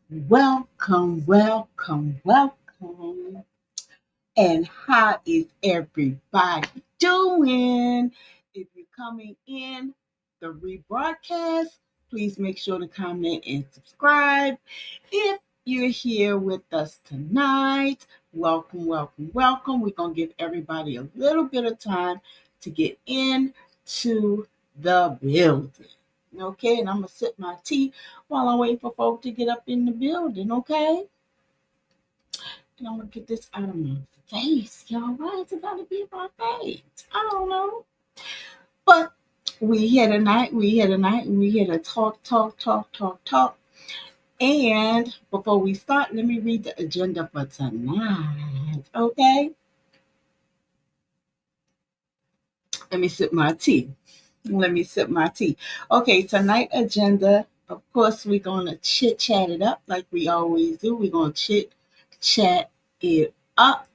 Welcome, welcome, welcome. And how is everybody doing? If you're coming in the rebroadcast, please make sure to comment and subscribe. If you're here with us tonight, welcome, welcome, welcome. We're going to give everybody a little bit of time to get into the building. Okay, and I'm going to sip my tea while I wait for folk to get up in the building, okay? And I'm gonna get this out of my face, y'all. Why is it gotta be my face? I don't know. But we here tonight, we here to talk. And before we start, let me read the agenda for tonight. Okay? Let me sip my tea. Okay, tonight agenda. Of course, we're gonna chit chat it up like we always do. We're gonna chit chat it up.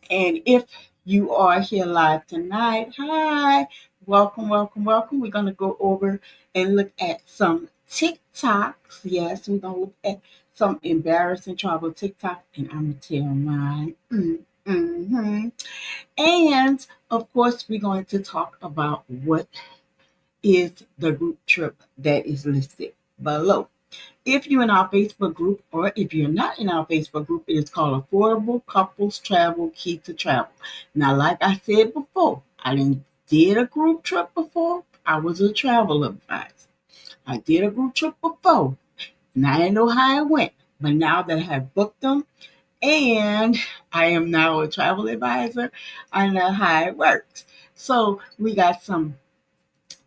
And if you are here live tonight, hi, welcome, welcome, welcome. We're going to go over and look at some TikToks. Yes, we're going to look at some embarrassing travel TikTok, and I'm going to tell mine. Mm-hmm. And of course, we're going to talk about what is the group trip that is listed below. If you're in our Facebook group, or if you're not in our Facebook group, it is called Affordable Couples Travel Key to Travel. Now, like I said before, I did a group trip before. I was a travel advisor. I did a group trip before, and I didn't know how it went. But now that I have booked them, and I am now a travel advisor, I know how it works. So we got some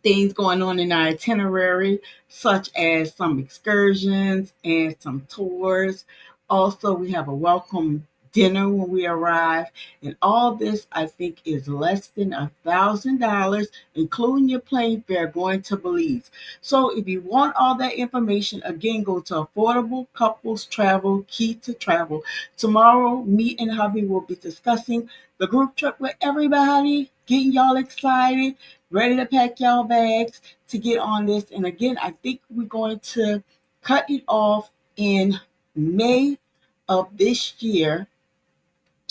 things going on in our itinerary, such as some excursions and some tours. Also, we have a welcome dinner when we arrive, and all this I think is less than $1,000, including your plane fare going to Belize. So, if you want all that information, again, go to Affordable Couples Travel Key to Travel. Tomorrow, me and hubby will be discussing the group trip with everybody, getting y'all excited, ready to pack y'all bags to get on this. And again, I think we're going to cut it off in May of this year,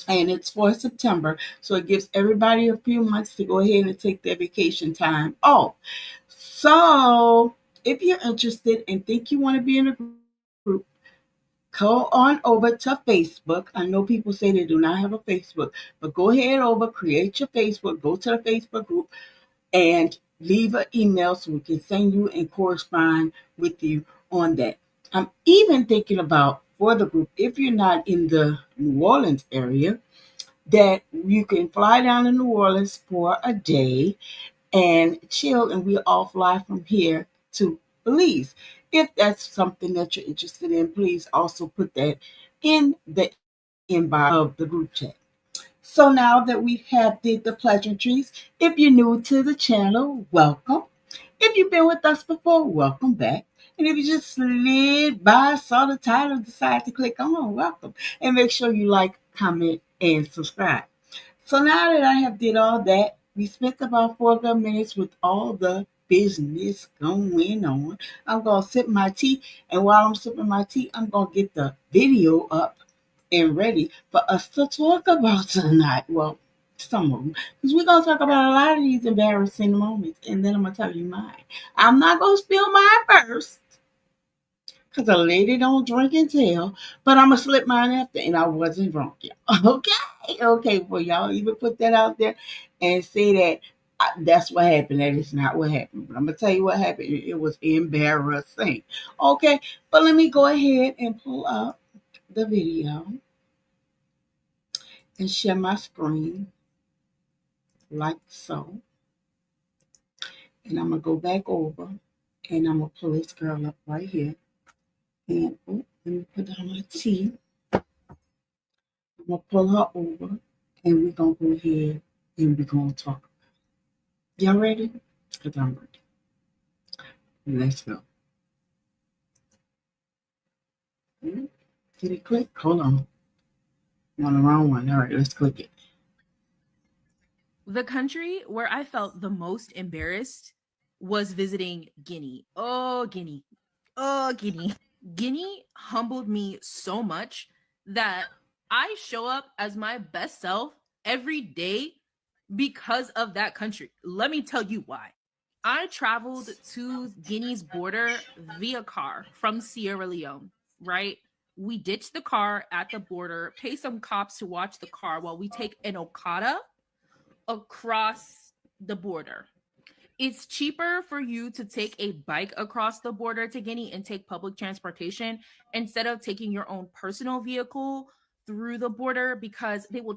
and it's for September. So it gives everybody a few months to go ahead and take their vacation time off. So if you're interested and think you want to be in a group, go on over to Facebook. I know people say they do not have a Facebook, but go ahead over, create your Facebook, go to the Facebook group, and leave an email so we can send you and correspond with you on that. I'm even thinking about for the group, if you're not in the New Orleans area, that you can fly down to New Orleans for a day and chill, and we'll all fly from here to Belize. If that's something that you're interested in, please also put that in the inbox of the group chat. So now that we have did the pleasantries, if you're new to the channel, welcome. If you've been with us before, welcome back. And if you just slid by, saw the title, decide to click on, welcome. And make sure you like, comment, and subscribe. So now that I have did all that, we spent about 4 good minutes with all the business going on. I'm gonna sip my tea, and while I'm sipping my tea, I'm gonna get the video up and ready for us to talk about tonight. Well, some of them, because we're gonna talk about a lot of these embarrassing moments, and then I'm gonna tell you mine. I'm not gonna spill mine first, because a lady don't drink and tell, but I'm gonna slip mine after, and I wasn't drunk, y'all. Okay, well, y'all even put that out there and say that that's what happened. That is not what happened, but I'm gonna tell you what happened. It was embarrassing. Okay, but let me go ahead and pull up the video and share my screen like so. And I'm gonna go back over and I'm gonna pull this girl up right here. And let me put down my tea. I'm gonna pull her over and we're gonna go ahead and we're gonna talk. Y'all ready? Because I'm ready. Let's go. Did it click? Hold on. I'm on the wrong one. All right, let's click it. The country where I felt the most embarrassed was visiting Guinea. Oh, Guinea. Guinea. Guinea humbled me so much that I show up as my best self every day because of that country. Let me tell you why. I traveled to Guinea's border via car from Sierra Leone, right? We ditch the car at the border, pay some cops to watch the car while we take an Okada across the border. It's cheaper for you to take a bike across the border to Guinea and take public transportation instead of taking your own personal vehicle through the border because they will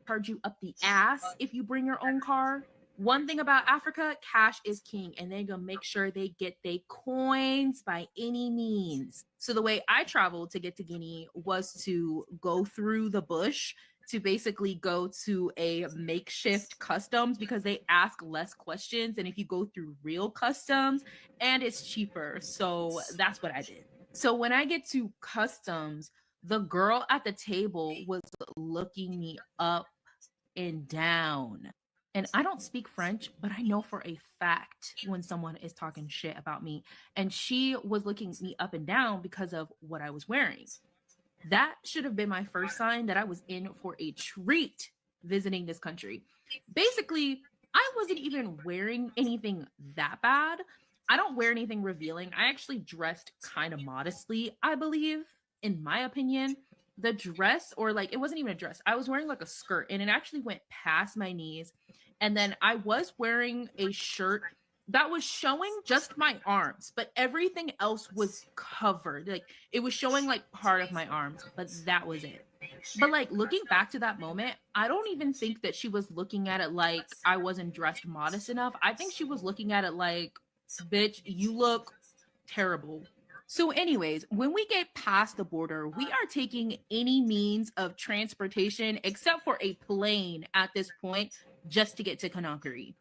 charge you up the ass if you bring your own car. One thing about Africa, cash is king, and they're gonna make sure they get their coins by any means. So the way I traveled to get to Guinea was to go through the bush to basically go to a makeshift customs because they ask less questions than if you go through real customs and it's cheaper. So that's what I did. So when I get to customs, the girl at the table was looking me up and down. And I don't speak French, but I know for a fact when someone is talking shit about me. And she was looking me up and down because of what I was wearing. That should have been my first sign that I was in for a treat visiting this country. Basically, I wasn't even wearing anything that bad. I don't wear anything revealing. I actually dressed kind of modestly, I believe, in my opinion. The dress, or like, it wasn't even a dress, I was wearing like a skirt and it actually went past my knees. And then I was wearing a shirt that was showing just my arms, but everything else was covered. Like, it was showing like part of my arms, but that was it. But like looking back to that moment, I don't even think that she was looking at it like I wasn't dressed modest enough. I think she was looking at it like, bitch, you look terrible. So, anyways, when we get past the border, we are taking any means of transportation except for a plane at this point just to get to Conakry.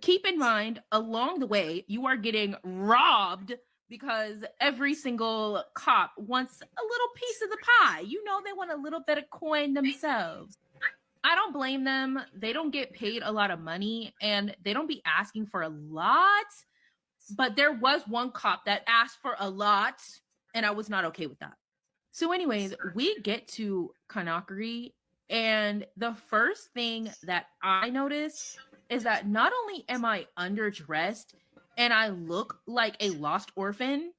Keep in mind, along the way, you are getting robbed because every single cop wants a little piece of the pie. You know, they want a little bit of coin themselves. I don't blame them. They don't get paid a lot of money and they don't be asking for a lot. But there was one cop that asked for a lot, and I was not okay with that. So, anyways, we get to Conakry, and the first thing that I notice is that not only am I underdressed and I look like a lost orphan,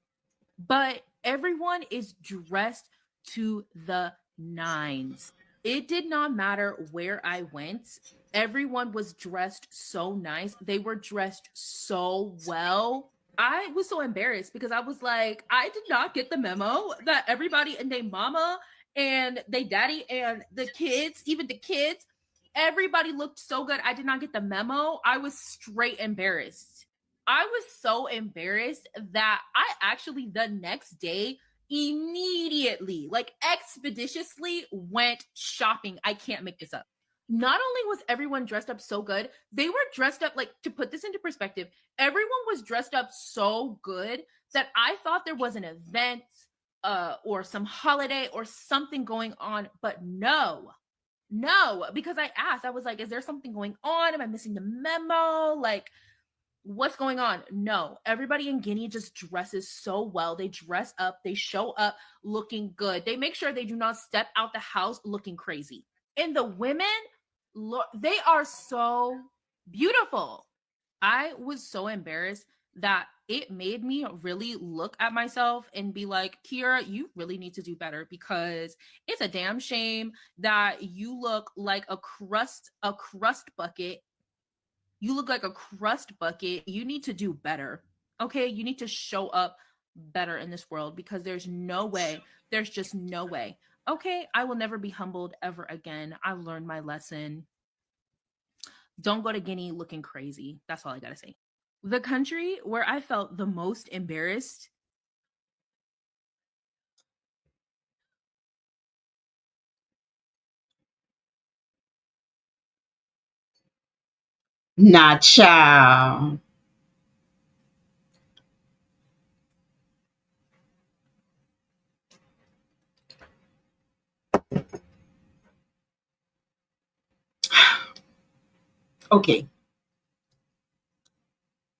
but everyone is dressed to the nines. It did not matter where I went. Everyone was dressed so nice. They were dressed so well. I was so embarrassed because I was like, I did not get the memo that everybody and their mama and they daddy and the kids, even the kids, everybody looked so good. I did not get the memo. I was straight embarrassed. I was so embarrassed that I actually the next day immediately, like expeditiously went shopping. I can't make this up. Not only was everyone dressed up so good, they were dressed up like, to put this into perspective, everyone was dressed up so good that I thought there was an event or some holiday or something going on, but no. No, because I asked, I was like, is there something going on? Am I missing the memo? Like, what's going on? No, everybody in Guinea just dresses so well. They dress up, they show up looking good. They make sure they do not step out the house looking crazy. And the women, look, they are so beautiful. I was so embarrassed that it made me really look at myself and be like, Kira, you really need to do better because it's a damn shame that you look like a crust bucket. You look like a crust bucket. You need to do better. Okay? You need to show up better in this world because there's no way. There's just no way. Okay, I will never be humbled ever again. I learned my lesson. Don't go to Guinea looking crazy. That's all I gotta say. The country where I felt the most embarrassed. Nah, child. Okay,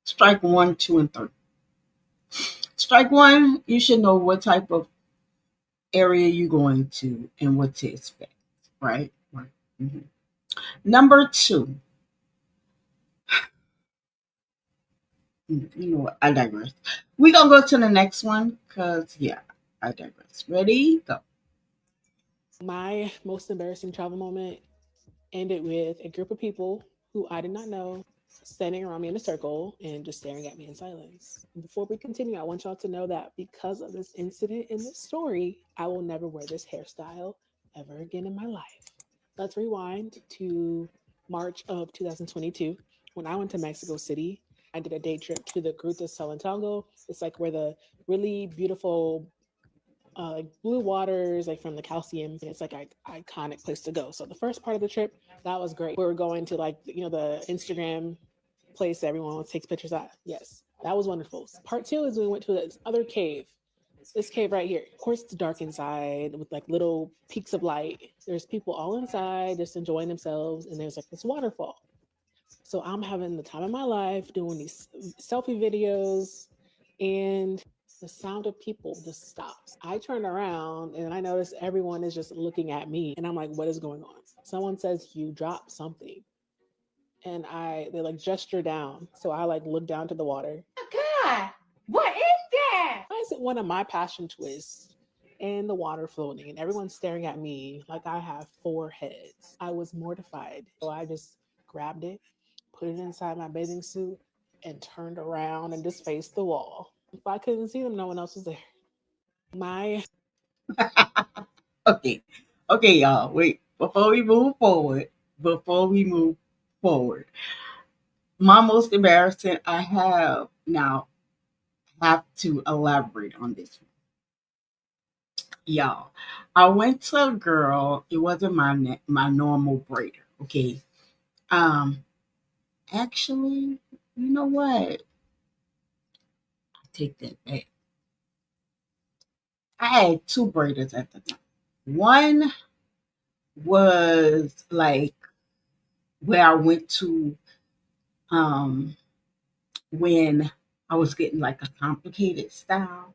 strike one, two, and three. Strike one, you should know what type of area you're going to and what to expect, right? Right. Mhm. Number two, you know what? I digress. We're going to go to the next one because, yeah, I digress. Ready? Go. My most embarrassing travel moment ended with a group of people who I did not know standing around me in a circle and just staring at me in silence. Before we continue, I want y'all to know that because of this incident in this story, I will never wear this hairstyle ever again in my life. Let's rewind to March of 2022 when I went to Mexico City. I did a day trip to the Gruta Salentano. It's like where the really beautiful like blue waters, like from the calcium. It's like an iconic place to go. So the first part of the trip, that was great. We were going to like the Instagram place everyone takes pictures at. Yes, that was wonderful. Part two is we went to this other cave. This cave right here. Of course, it's dark inside with like little peaks of light. There's people all inside just enjoying themselves, and there's like this waterfall. So I'm having the time of my life doing these selfie videos, and the sound of people just stops. I turn around and I notice everyone is just looking at me, and I'm like, what is going on? Someone says, you dropped something. And they like gesture down. So I like look down to the water. God, what is that? Why is it one of my passion twists in the water floating and everyone's staring at me like I have four heads? I was mortified. So I just grabbed it, put it inside my bathing suit, and turned around and just faced the wall. If I couldn't see them, no one else was there. My Okay. Okay, y'all. Wait. Before we move forward, my most embarrassing, I have now have to elaborate on this one. Y'all, I went to a girl. It wasn't my normal braider. Okay. Um, Actually, you know what? I take that back. I had two braiders at the time. One was like where I went to um when I was getting like a complicated style.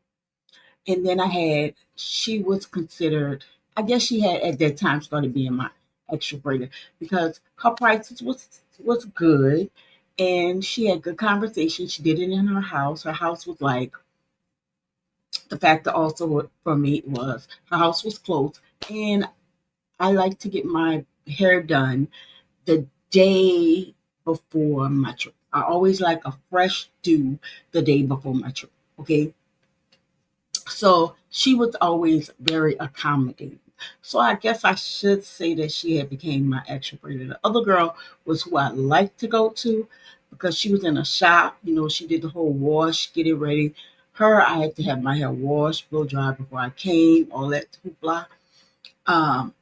And then she was considered, I guess she had at that time started being my extra braider because her prices was good and she had good conversation. She did it in her house. Her house was like, the factor also for me was her house was close and I like to get my hair done the day before my trip. I always like a fresh do the day before my trip. Okay. So she was always very accommodating. So I guess I should say that she had became my extra braider. The other girl was who I liked to go to because she was in a shop. You know, she did the whole wash, get it ready. Her, I had to have my hair washed, blow dry before I came, all that hoopla.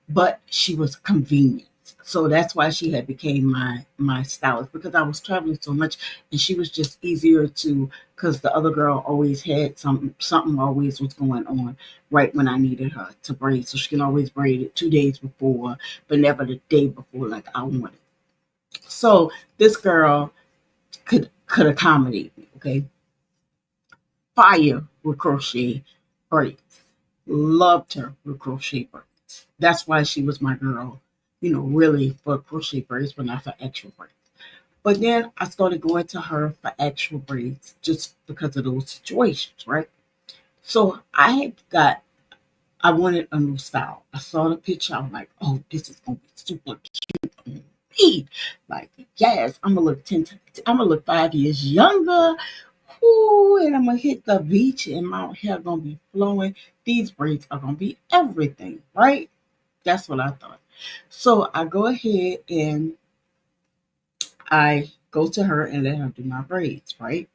But she was convenient. So that's why she had became my stylist because I was traveling so much and she was just easier to because the other girl always had something always was going on right when I needed her to braid. So she can always braid it 2 days before, but never the day before like I wanted. So this girl could accommodate me, okay? Fire with crochet braids. Loved her with crochet braids. That's why she was my girl, really for crochet braids, but not for actual braids. But then I started going to her for actual braids just because of those situations, right? So I wanted a new style. I saw the picture. I'm like, oh, this is gonna be super cute on me. Like, yes, I'm gonna look 5 years younger. Ooh, and I'm gonna hit the beach and my hair gonna be flowing. These braids are gonna be everything, right? That's what I thought. So I go ahead and I go to her and let her do my braids, right?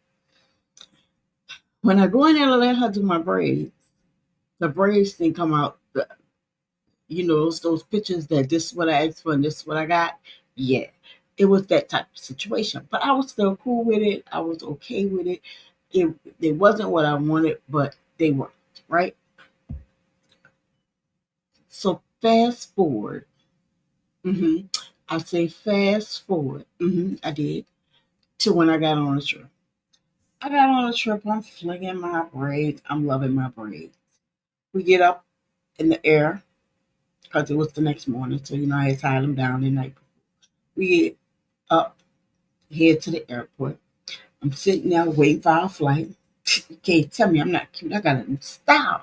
When I go in there and let her do my braids, the braids didn't come out. Those pictures that this is what I asked for and this is what I got. Yeah, it was that type of situation. But I was still cool with it. I was okay with it. It wasn't what I wanted, but they worked, right? So fast forward. I say fast forward. I did. To when I got on the trip. I got on the trip. I'm flinging my braids. I'm loving my braids. We get up in the air because it was the next morning. So, I had tied them down the night. We get up, head to the airport. I'm sitting there waiting for our flight. You can't tell me I'm not cute. I got a style.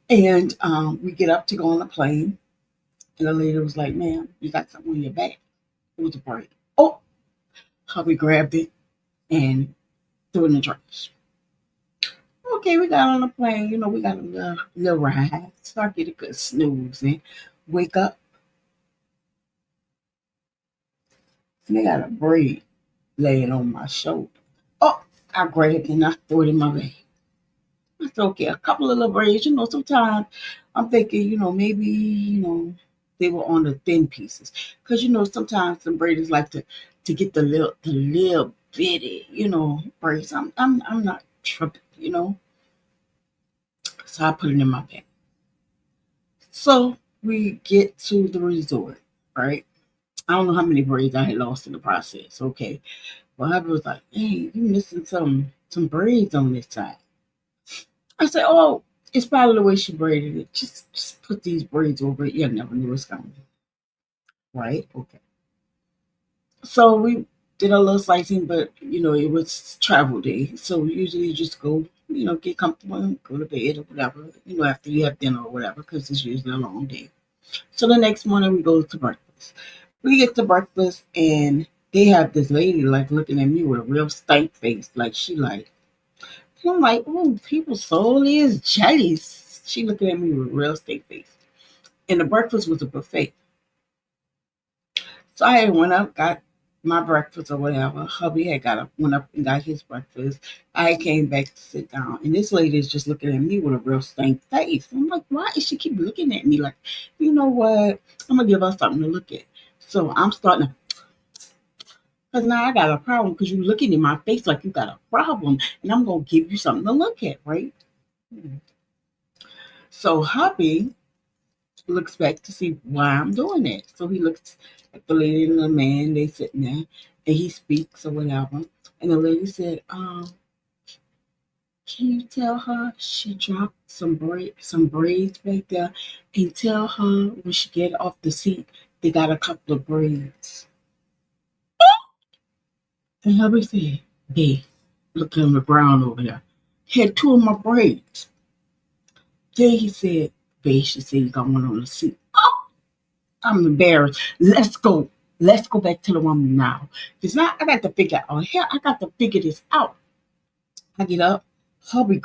And we get up to go on the plane. And the lady was like, ma'am, you got something on your back. It was a braid. Oh, hubby grabbed it and threw it in the trash. Okay, we got on the plane. We got a little ride. So I get a good snooze and wake up. And they got a braid laying on my shoulder. Oh, I grabbed it and I threw it in my bag. I said, okay, a couple of little braids. Sometimes I'm thinking, maybe, they were on the thin pieces. Because, sometimes some braiders like to get the little bitty, braids. I'm not tripping. So I put it in my bag. So we get to the resort, right? I don't know how many braids I had lost in the process. Okay. Well, hubby was like, hey, you missing some braids on this side. I said, oh, it's probably the way she braided it. Just put these braids over it. You never knew it was coming. Right? Okay. So we did a little slicing, but it was travel day. So we usually just go, get comfortable and go to bed or whatever, after you have dinner or whatever, because it's usually a long day. So the next morning we go to breakfast. We get to breakfast and they have this lady like looking at me with a real stank face. Like she like, I'm like, oh, people's soul is jealous. She looking at me with a real stank face. And the breakfast was a buffet. So I went up, got my breakfast or whatever. Hubby had went up and got his breakfast. I came back to sit down, and this lady is just looking at me with a real stank face. I'm like, why is she keep looking at me? Like, you know what? I'm gonna give her something to look at. So I'm starting to, because now I got a problem because you looking in my face like you got a problem, and I'm gonna give you something to look at, right? So hubby looks back to see why I'm doing it. So he looks at the lady and the man, they sitting there, and he speaks or whatever. And the lady said, can you tell her she dropped some braids back there, and tell her when she get off the seat, they got a couple of braids. And hubby said, babe, look on the ground over there. Had two of my braids. Then he said, babe, she said you got one on the seat. I'm embarrassed. Let's go. Let's go back to the woman now. Because now I got to figure out. Here, I got to figure this out. I get up. Hubby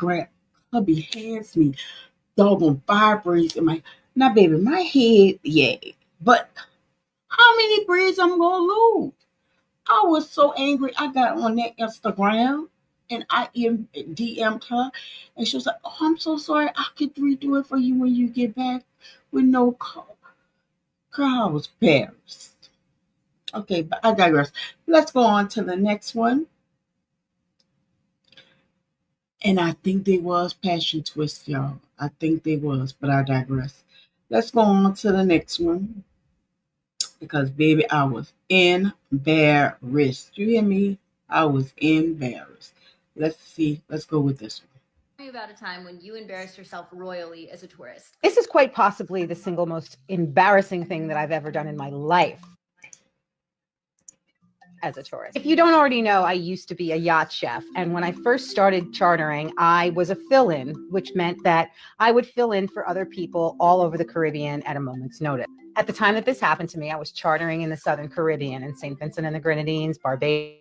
hands me doggone five braids in my. Now, baby, my head, yeah. But how many braids I'm going to lose? I was so angry. I got on that Instagram and I DM'd her. And she was like, oh, I'm so sorry. I could redo it for you when you get back with no call. Girl, I was embarrassed. Okay, but I digress. Let's go on to the next one. And I think they was passion twist, y'all. I think they was, but I digress. Let's go on to the next one. Because baby, I was embarrassed. You hear me? I was embarrassed. Let's see. Let's go with this one. Tell me about a time when you embarrassed yourself royally as a tourist. This is quite possibly the single most embarrassing thing that I've ever done in my life as a tourist. If you don't already know, I used to be a yacht chef. And when I first started chartering, I was a fill-in, which meant that I would fill in for other people all over the Caribbean at a moment's notice. At the time that this happened to me, I was chartering in the Southern Caribbean in St. Vincent and the Grenadines, Barbados.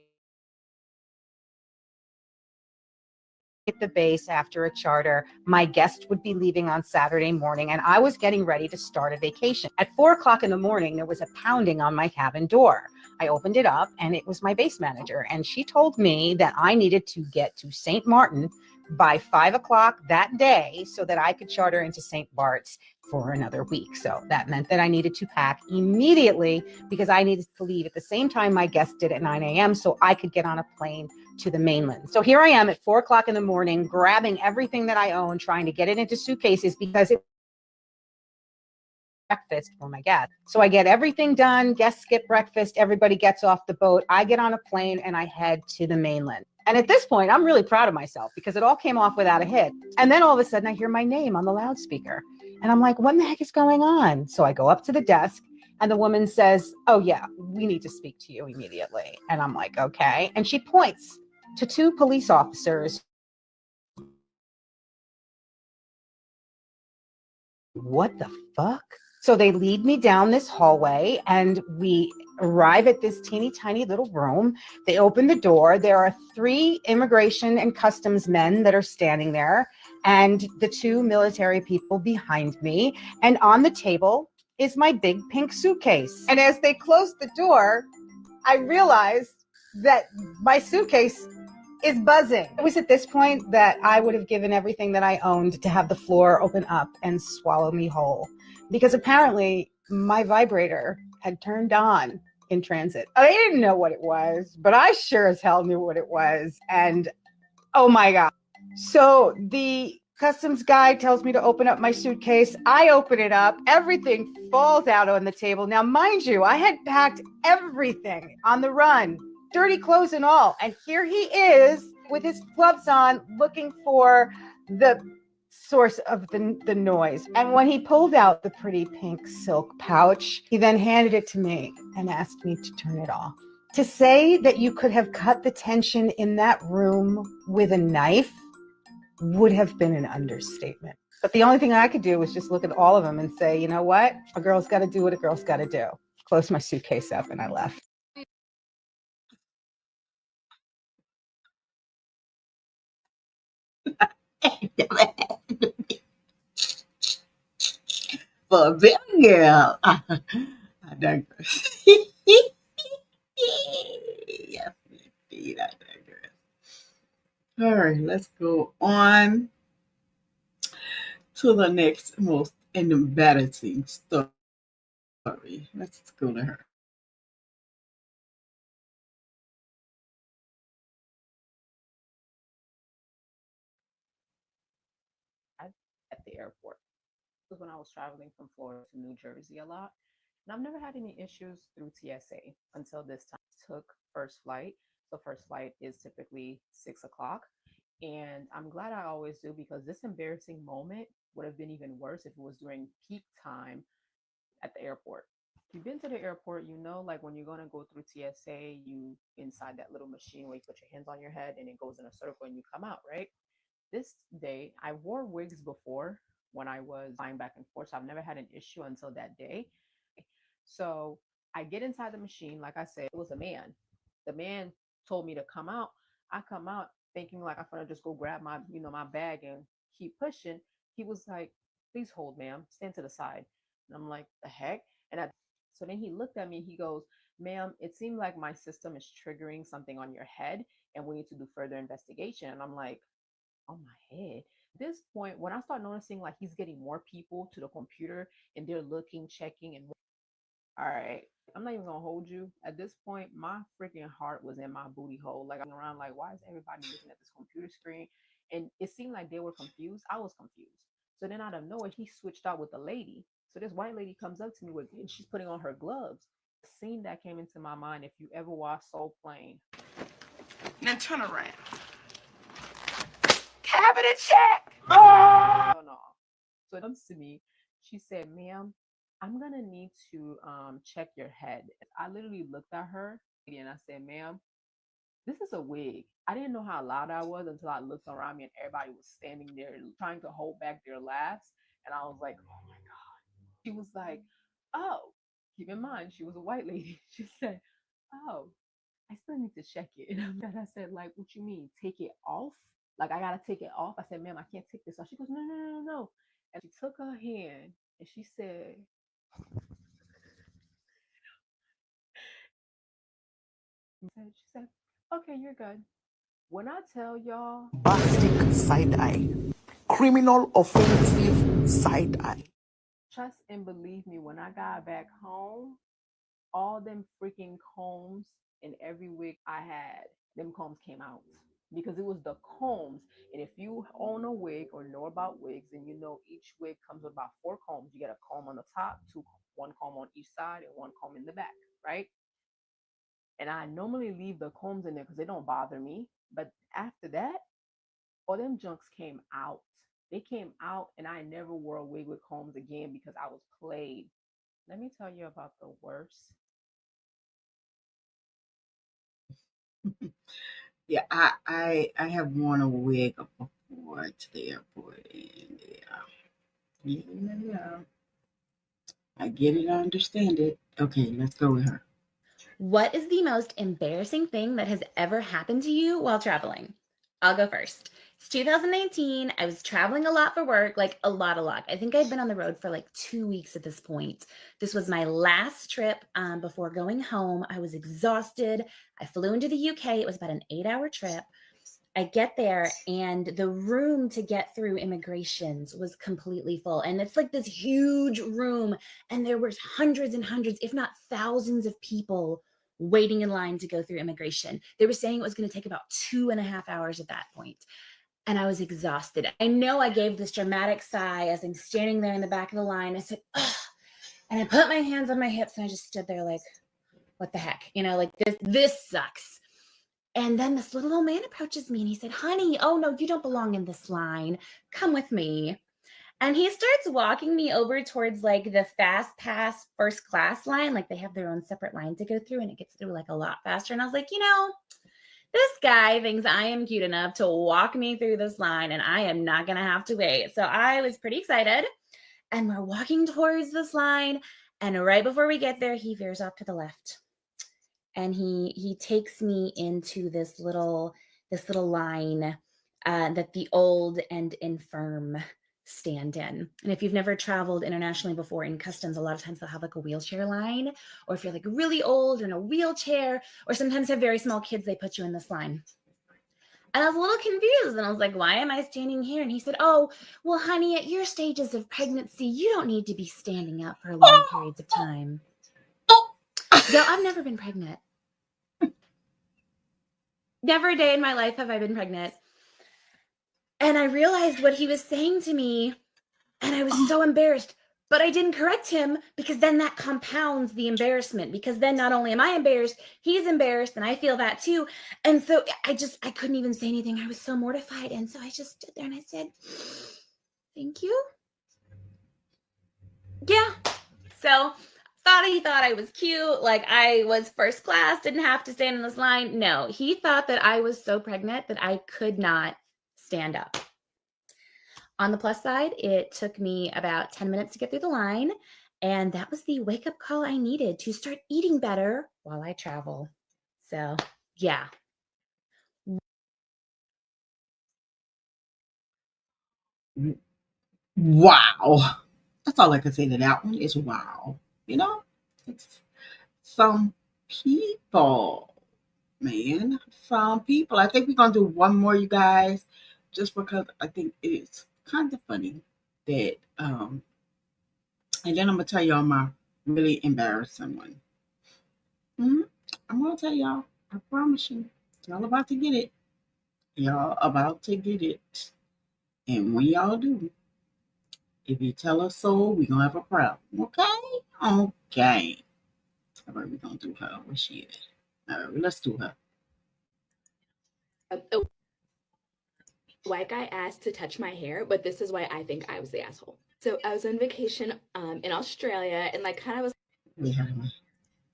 At the base after a charter, my guest would be leaving on Saturday morning, and I was getting ready to start a vacation. At 4 o'clock in the morning, there was a pounding on my cabin door. I opened it up, and it was my base manager, and she told me that I needed to get to St. Martin by 5 o'clock that day so that I could charter into St. Bart's for another week. So that meant that I needed to pack immediately because I needed to leave at the same time my guest did at 9 a.m. so I could get on a plane to the mainland. So here I am at 4 o'clock in the morning, grabbing everything that I own, trying to get it into suitcases because it breakfast for my guests. So I get everything done. Guests get breakfast. Everybody gets off the boat. I get on a plane and I head to the mainland. And at this point, I'm really proud of myself because it all came off without a hitch. And then all of a sudden, I hear my name on the loudspeaker. And I'm like, what in the heck is going on? So I go up to the desk and the woman says, oh, yeah, we need to speak to you immediately. And I'm like, okay. And she points to two police officers. What the fuck? So they lead me down this hallway and we arrive at this teeny tiny little room. They open the door. There are three immigration and customs men that are standing there and the two military people behind me. And on the table is my big pink suitcase. And as they closed the door, I realized that my suitcase is buzzing. It was at this point that I would have given everything that I owned to have the floor open up and swallow me whole. Because apparently my vibrator had turned on in transit. I didn't know what it was, but I sure as hell knew what it was. And oh my God. So the customs guy tells me to open up my suitcase. I open it up. Everything falls out on the table. Now, mind you, I had packed everything on the run, dirty clothes and all. And here he is with his gloves on looking for the source of the noise. And when he pulled out the pretty pink silk pouch, he then handed it to me and asked me to turn it off. To say that you could have cut the tension in that room with a knife would have been an understatement. But the only thing I could do was just look at all of them and say, you know what? A girl's got to do what a girl's got to do. Closed my suitcase up and I left. For a big girl. I digress. Yes, indeed, I digress. All right, let's go on to the next most embarrassing story. Let's go to her. At the airport. This was when I was traveling from Florida to New Jersey a lot. And I've never had any issues through TSA until this time. I took first flight. So first flight is typically 6 o'clock. And I'm glad I always do because this embarrassing moment would have been even worse if it was during peak time at the airport. If you've been to the airport, you know, like when you're going to go through TSA, you inside that little machine where you put your hands on your head and it goes in a circle and you come out, right? This day, I wore wigs before when I was flying back and forth. So I've never had an issue until that day. So I get inside the machine. Like I said, it was a man. The man told me to come out. I come out thinking like I'm gonna just go grab my, my bag and keep pushing. He was like, please hold, ma'am, stand to the side. And I'm like, the heck? So then he looked at me, he goes, ma'am, it seemed like my system is triggering something on your head and we need to do further investigation. And I'm like, on my head. At this point, when I start noticing like he's getting more people to the computer and they're looking, checking, and all right, I'm not even gonna hold you. At this point, my freaking heart was in my booty hole. Like I'm around, like, why is everybody looking at this computer screen? And it seemed like they were confused. I was confused. So then out of nowhere, he switched out with a lady. So this white lady comes up to me with, and she's putting on her gloves. The scene that came into my mind, if you ever watched Soul Plane. Now turn around. Cabinet check. No. So it comes to me. She said, ma'am, I'm gonna need to check your head. I literally looked at her and I said, ma'am, this is a wig. I didn't know how loud I was until I looked around me and everybody was standing there trying to hold back their laughs. And I was like, oh my God. She was like, oh, keep in mind, she was a white lady. She said, oh, I still need to check it. And I said, like, what you mean? Take it off? Like, I gotta take it off? I said, ma'am, I can't take this off. She goes, no, no, no, no, no. And she took her hand and she said, okay, you're good. When I tell y'all, Bombastic side eye. Criminal offensive side eye. trust and believe me, when I got back home, all them freaking combs and every wig I had, them combs came out. because it was the combs. And if you own a wig or know about wigs, then you know each wig comes with about 4 combs. You get a comb on the top, one comb on each side, and one comb in the back, right? And I normally leave the combs in there because they don't bother me. But after that, all them junks came out. They came out, and I never wore a wig with combs again because I was played. Let me tell you about the worst. Yeah, I have worn a wig before to the airport, and yeah, I get it, I understand it. Okay, let's go with her. What is the most embarrassing thing that has ever happened to you while traveling? I'll go first. It's 2019. I was traveling a lot for work, like a lot, a lot. I think I'd been on the road for like 2 weeks at this point. This was my last trip before going home. I was exhausted. I flew into the UK. It was about an 8-hour trip. I get there and the room to get through immigrations was completely full. And it's like this huge room and there was hundreds and hundreds, if not thousands of people waiting in line to go through immigration. They were saying it was going to take about 2.5 hours at that point. And I was exhausted. I know I gave this dramatic sigh as I'm standing there in the back of the line. I said, ugh. And I put my hands on my hips and I just stood there like, what the heck? Like this sucks. And then this little old man approaches me and he said, honey, oh no, you don't belong in this line. Come with me. And he starts walking me over towards like the fast pass first class line. Like they have their own separate line to go through and it gets through like a lot faster. And I was like, this guy thinks I am cute enough to walk me through this line and I am not going to have to wait. So I was pretty excited and we're walking towards this line. And right before we get there, he veers off to the left. And he takes me into this little line that the old and infirm stand in. And if you've never traveled internationally before in customs, a lot of times they'll have like a wheelchair line, or if you're like really old or in a wheelchair, or sometimes have very small kids, they put you in this line. And I was a little confused and I was like, why am I standing here? And he said, oh, well, honey, at your stages of pregnancy, you don't need to be standing up for long periods of time. Yo, I've never been pregnant. Never a day in my life have I been pregnant. And I realized what he was saying to me, and I was so embarrassed. But I didn't correct him because then that compounds the embarrassment. Because then not only am I embarrassed, he's embarrassed, and I feel that too. And so I couldn't even say anything. I was so mortified. And so I just stood there and I said, thank you. Yeah. So he thought I was cute, like I was first class, didn't have to stand in this line. No, he thought that I was so pregnant that I could not stand up. On the plus side, it took me about 10 minutes to get through the line, and that was the wake-up call I needed to start eating better while I travel. So, yeah. Wow. That's all I can say to that one is wow. It's some people, man. Some people. I think we're gonna do one more, you guys, just because I think it's kind of funny that and then I'm gonna tell y'all my really embarrassing one. Mhm. I'm gonna tell y'all. I promise you. Y'all about to get it. Y'all about to get it. And when y'all do, if you tell us so, we're gonna have a problem. Okay? Okay. All right, we're gonna do her. Where she at? All right, let's do her. A white guy asked to touch my hair, but this is why I think I was the asshole. So I was on vacation in Australia and like kind of was Yeah.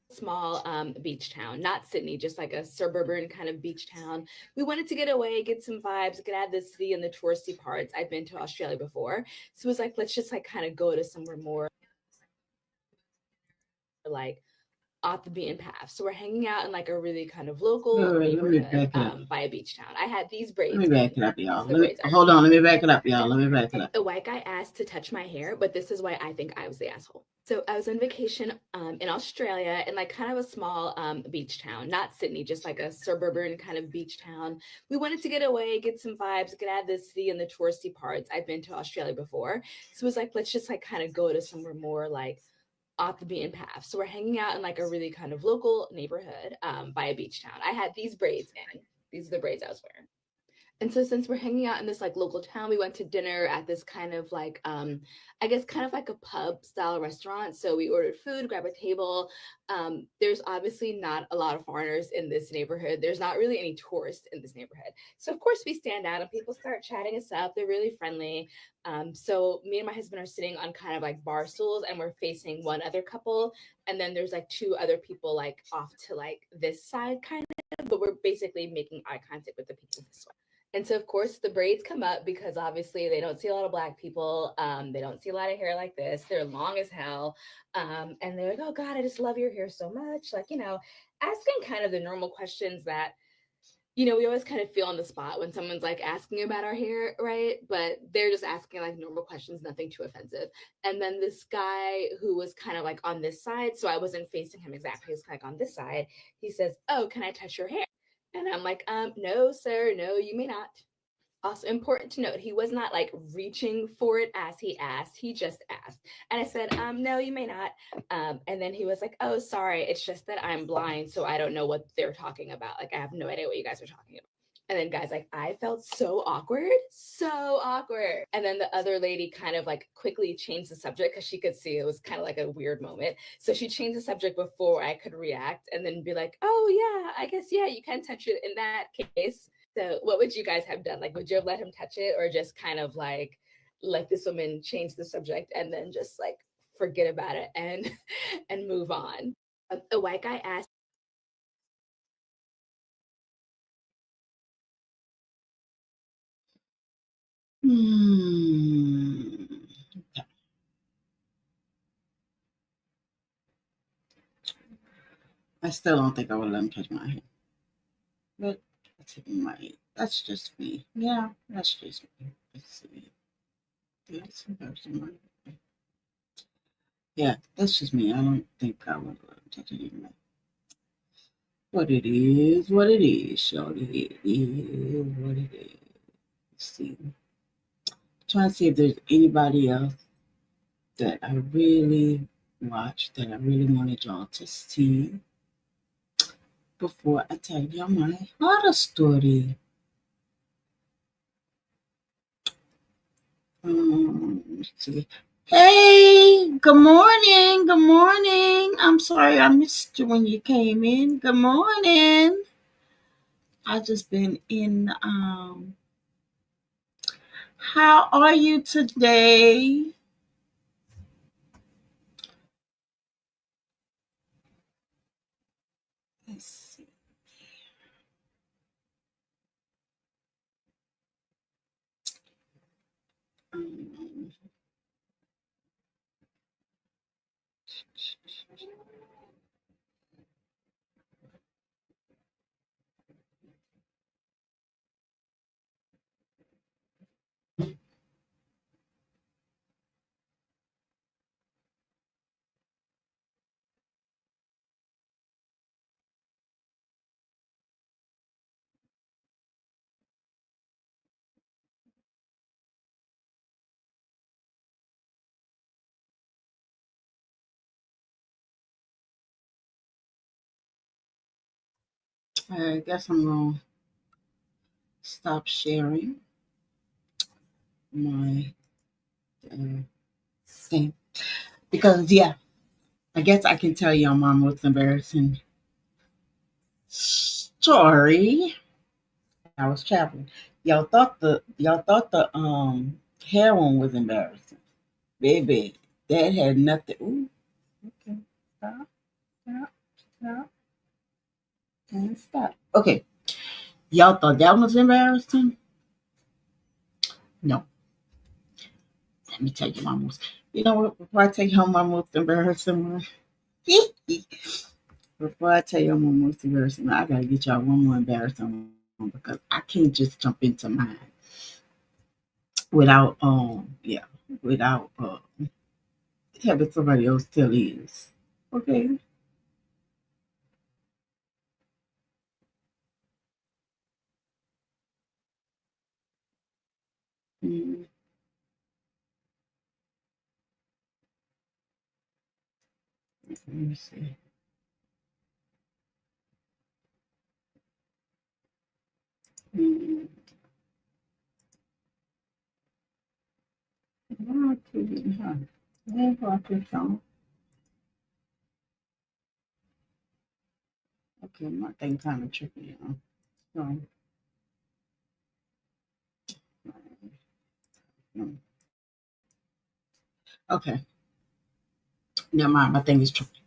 small beach town, not Sydney, just like a suburban kind of beach town. We wanted to get away, get some vibes, get out of the city and the touristy parts. I've been to Australia before. So it was like, let's just like kind of go to somewhere more like off the beaten path. So we're hanging out in like a really kind of local Wait, let me neighborhood back it up. by a beach town. I had these Let me braids back in. it up, These y'all. are the braids I was Hold on. Let wearing. me back it up, y'all. Let me back it up. A white guy asked to touch my hair, but this is why I think I was the asshole. So I was on vacation in Australia in like kind of a small beach town, not Sydney, just like a suburban kind of beach town. We wanted to get away, get some vibes, get out of the city and the touristy parts. I've been to Australia before. So it was like, let's just like kind of go to somewhere more like off the beaten path. So we're hanging out in like a really kind of local neighborhood by a beach town. I had these braids in. These are the braids I was wearing. And so since we're hanging out in this like local town, we went to dinner at this kind of like I guess kind of like a pub style restaurant. So we ordered food, grab a table. There's obviously not a lot of foreigners in this neighborhood. There's not really any tourists in this neighborhood. So of course we stand out and people start chatting us up. They're really friendly. So me and my husband are sitting on kind of like bar stools and we're facing one other couple. And then there's like two other people like off to like this side kind of, but we're basically making eye contact with the people this way. And so, of course, the braids come up because obviously they don't see a lot of Black people. They don't see a lot of hair like this. They're long as hell. And they're like, oh, God, I just love your hair so much. Like, asking kind of the normal questions that, we always kind of feel on the spot when someone's like asking about our hair, right? But they're just asking like normal questions, nothing too offensive. And then this guy who was kind of like on this side, so I wasn't facing him exactly, he was like on this side. He says, oh, can I touch your hair? And I'm like, no, sir, no, you may not. Also important to note, he was not like reaching for it as he asked. He just asked. And I said, no, you may not. And then he was like, oh, sorry. It's just that I'm blind. So I don't know what they're talking about. Like, I have no idea what you guys are talking about. And then guys like, I felt so awkward, so awkward. And then the other lady kind of like quickly changed the subject because she could see it was kind of like a weird moment. So she changed the subject before I could react and then be like, oh yeah, I guess, yeah, you can touch it in that case. So what would you guys have done? Like, would you have let him touch it or just kind of like let this woman change the subject and then just like forget about it and and move on? A white guy asked. Hmm. I still don't think I would let him touch my hair. But that's just me. Yeah, that's just me. Let's see. Yeah, that's just me. I don't think I would let him touch it anyway. What it is, shorty. It is what it is. Let's see. Trying to see if there's anybody else that I really watched that I really wanted y'all to see before I tell y'all my horror story. Let's see. Hey, good morning. Good morning. I'm sorry I missed you when you came in. Good morning. I just been in. How are you today? Let's see. Um, I guess I'm gonna stop sharing my uh, thing because yeah, I guess I can tell you my most embarrassing story. I was traveling. Y'all thought the hair one was embarrassing. Baby, that had nothing. Ooh, okay. Stop, stop, stop, and stop. Okay. Y'all thought that was embarrassing? No. Let me tell you my most. You know what? Before I tell you my most embarrassing one, before I tell you my most embarrassing one, I gotta get y'all one more embarrassing one because I can't just jump into mine without without having somebody else tell his. Okay. Mm, let me see. Mm, huh. Yeah, I think so. Okay, my thing kind of tricky, So, mm, okay, never mind. My thing is tricky.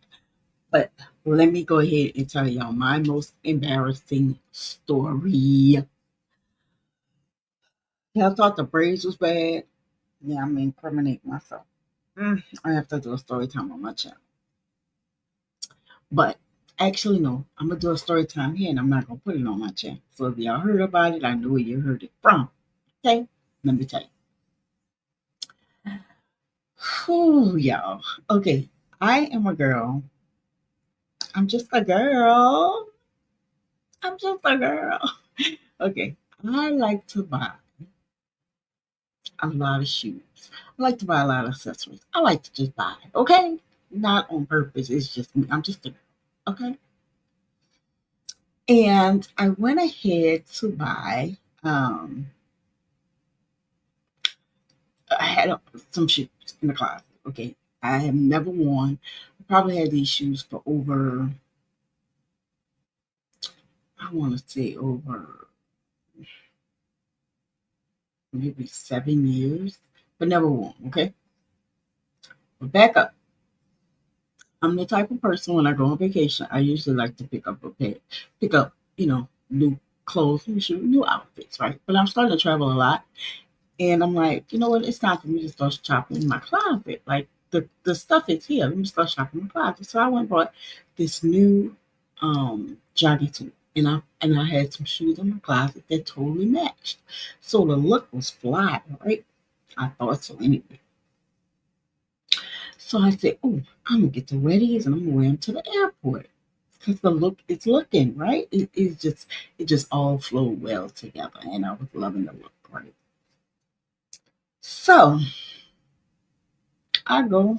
But let me go ahead and tell y'all my most embarrassing story. Y'all thought the braids was bad. Yeah, I'm incriminating myself. I have to do a story time on my channel. But actually, no, I'm gonna do a story time here, and I'm not gonna put it on my channel. So if y'all heard about it, I know where you heard it from. Okay, let me tell you. Whew, y'all. Okay, I am a girl. I'm just a girl. I'm just a girl. Okay, I like to buy a lot of shoes. I like to buy a lot of accessories. I like to just buy. Okay, not on purpose. It's just me. I'm just a girl. Okay, and I went ahead to buy. I had some shoes in the closet. Okay, I have never worn. I probably had these shoes for over. I want to say over maybe 7 years, but never worn. Okay, but back up. I'm the type of person when I go on vacation, I usually like to pick up, new clothes, new shoes, new outfits, right? But I'm starting to travel a lot, and I'm like, you know what? It's time for me to start shopping in my closet. Like the stuff is here. Let me start shopping in my closet. So I went and bought this new jogging suit, and I had some shoes in my closet that totally matched. So the look was fly, right? I thought so anyway. So I said, "Oh, I'm gonna get the Reddies and I'm gonna wear them to the airport because the look is looking right. It just all flowed well together, and I was loving the look, right? So I go,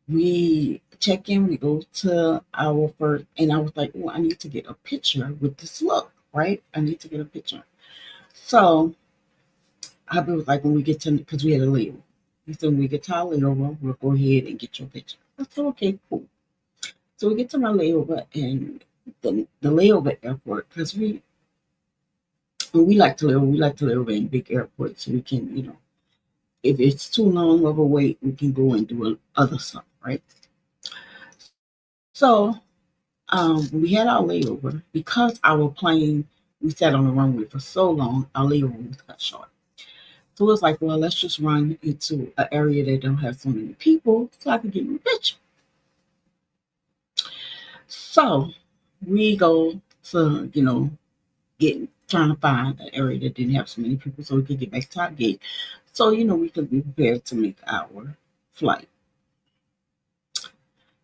we check in, we go to our first, and I was like, "Oh, I need to get a picture with this look, right? I need to get a picture." So I was like, when we get to, because we had a layover. He said, when we get to our layover, we'll go ahead and get your picture. I said, okay, cool. So we get to my layover and the layover airport because we like to layover in big airports so we can if it's too long of a wait we can go and do other stuff, right? So we had our layover because our plane we sat on the runway for so long our layover was cut short. So it was like, well, let's just run into an area that don't have so many people so I can get my picture. So we go to getting trying to find an area that didn't have so many people so we could get back to our gate. So, we could be prepared to make our flight.